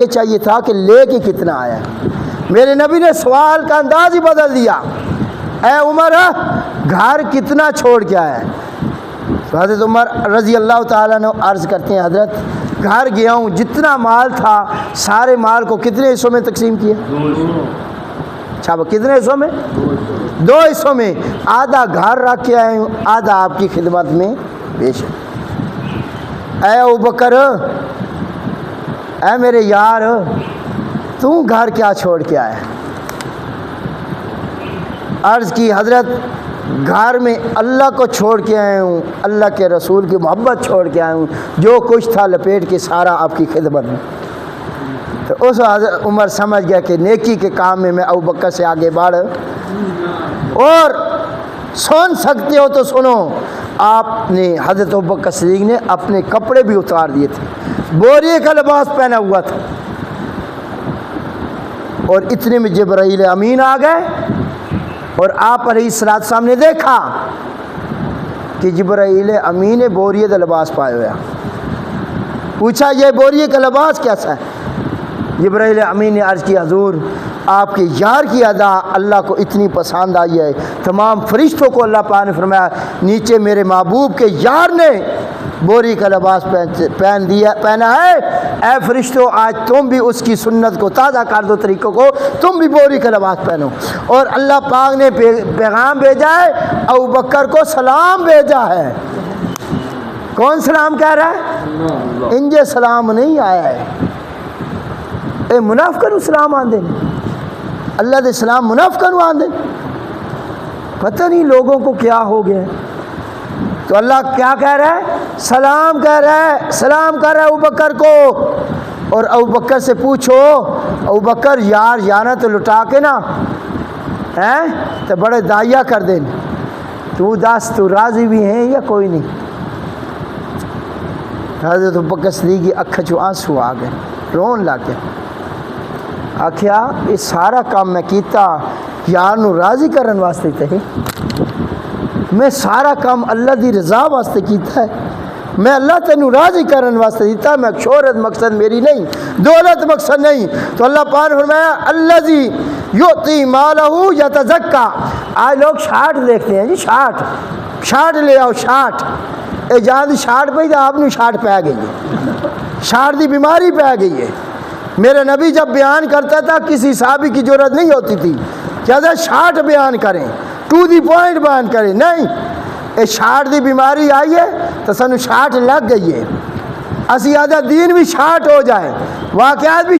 یہ چاہیے تھا کہ لے کے کتنا آیا. میرے نبی نے سوال کا انداز ہی بدل دیا. اے عمر گھر کتنا چھوڑ کے آیا؟ تو حضرت عمر رضی اللہ تعالیٰ نے عرض کرتے ہیں حضرت گھر گیا ہوں، جتنا مال تھا سارے مال کو کتنے حصوں میں تقسیم کیا؟ اچھا کتنے حصوں میں؟ 2 حصوں میں. آدھا گھر رکھ کے آئے ہوں، آدھا آپ کی خدمت میں پیش ہے. اے ابوبکر، اے میرے یار، تو گھر کیا چھوڑ کے آیا؟ عرض کی حضرت گھر میں اللہ کو چھوڑ کے آئے ہوں، اللہ کے رسول کی محبت چھوڑ کے آئے ہوں، جو کچھ تھا لپیٹ کے سارا آپ کی خدمت میں. تو اس حضرت عمر سمجھ گیا کہ نیکی کے کام میں ابوبکر سے آگے بڑھ. اور سن سکتے ہو تو سنو، آپ نے حضرت ابوبکر صدیق نے اپنے کپڑے بھی اتار دیے تھے، بوریے کا لباس پہنا ہوا تھا. اور اتنے میں جبرائیل امین آ گئے اور آپ علیہ السلام نے دیکھا کہ جبرائیل امین نے بوریے کا لباس پایا ہوا. پوچھا یہ بوریے کا لباس کیسا ہے؟ جبرائیل امین نے عرض کی حضور آپ کے یار کی ادا اللہ کو اتنی پسند آئی ہے، تمام فرشتوں کو اللہ پاک نے فرمایا نیچے میرے محبوب کے یار نے بوری کا لباس پہنا ہے. اے فرشتوں آج تم بھی اس کی سنت کو تازہ کر دو، طریقوں کو تم بھی بوری کا لباس پہنو. اور اللہ پاک نے پیغام بھیجا ہے، ابوبکر کو سلام بھیجا ہے. کون سلام کہہ رہا ہے؟ انجے سلام نہیں آیا ہے. اے منافقن سلام آندے اللہ دے سلام منافقن آندے. پتہ نہیں لوگوں کو کیا ہو گیا. تو اللہ کیا کہہ رہا ہے؟ سلام کہہ رہا ہے، سلام کر رہا ہے ابوبکر کو. اور ابوبکر سے پوچھو ابوبکر یار جانا تو لٹا کے نا تو بڑے دائیا کر دیں. تو دس تو راضی بھی ہیں یا کوئی نہیں؟ حضرت ابوبکر صدیق کی اکھ چو آنسو آ گئے، رون لگ گئے. آخیا یہ سارا کام میں کیتا یار نو راضی کرن واسطے تے، میں سارا کام اللہ دی رضا واسطے کیتا ہے، میں اللہ تینوں راضی کرن واسطے دیتا، میں شہرت مقصد میری نہیں، دولت مقصد نہیں. تو اللہ پاک نے فرمایا الذی یؤتی مالہ یتزکا. آج لوگ شارٹ دیکھتے ہیں جی، شارٹ لے آؤ، short a John the short پہ آپ نے شارٹ پہ گئی ہے، شارٹ دی بیماری پہ گئی ہے. میرے نبی جب بیان کرتا تھا کسی صحابی کی ضرورت نہیں ہوتی تھی کیا شارٹ بیان کریں، ٹو دی پوائنٹ بیان کریں. نہیں، اے شارٹ دی بیماری آئی ہے تو سانو شارٹ لگ گئی ہے. اسی آدھا دین بھی شارٹ ہو جائے، واقعات بھی